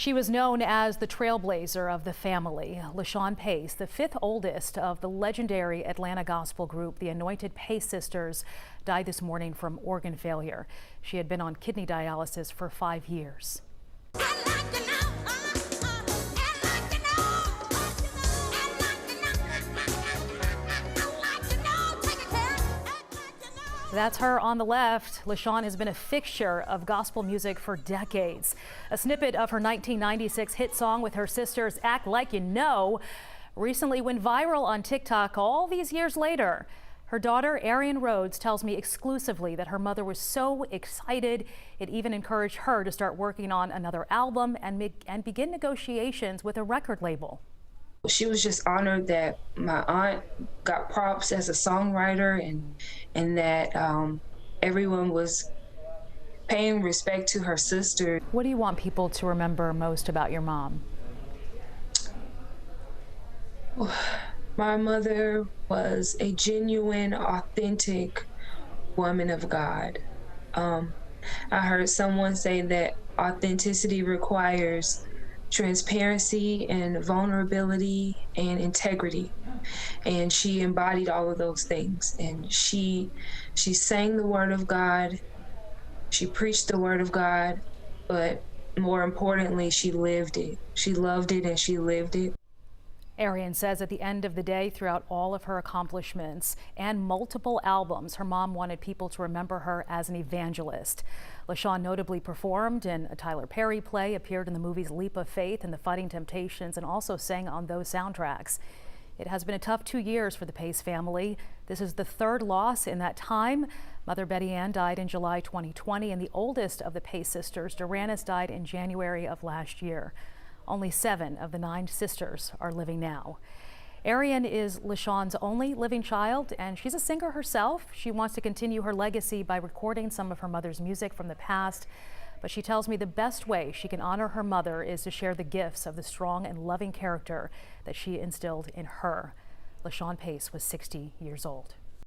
She was known as the trailblazer of the family. Lashun Pace, the fifth oldest of the legendary Atlanta gospel group, the Anointed Pace Sisters, died this morning from organ failure. She had been on kidney dialysis for 5 years. That's her on the left. Lashun has been a fixture of gospel music for decades. A snippet of her 1996 hit song with her sisters, Act Like You Know, recently went viral on TikTok all these years later. Her daughter, Arian Rhodes, tells me exclusively that her mother was so excited it even encouraged her to start working on another album and begin negotiations with a record label. She was just honored that my aunt got props as a songwriter and that everyone was paying respect to her sister. What do you want people to remember most about your mom? My mother was a genuine, authentic woman of God. I heard someone say that authenticity requires transparency and vulnerability and integrity, and she embodied all of those things. And she sang the word of God, she preached the word of God, but more importantly, she lived it. She loved it and she lived it. Arian says at the end of the day, throughout all of her accomplishments and multiple albums, her mom wanted people to remember her as an evangelist. Lashun notably performed in a Tyler Perry play, appeared in the movies Leap of Faith and The Fighting Temptations, and also sang on those soundtracks. It has been a tough 2 years for the Pace family. This is the third loss in that time. Mother Betty Ann died in July 2020, and the oldest of the Pace sisters, Duranis, died in January of last year. Only 7 of the 9 sisters are living now. Arian is Lashun's only living child, and she's a singer herself. She wants to continue her legacy by recording some of her mother's music from the past. But she tells me the best way she can honor her mother is to share the gifts of the strong and loving character that she instilled in her. Lashun Pace was 60 years old.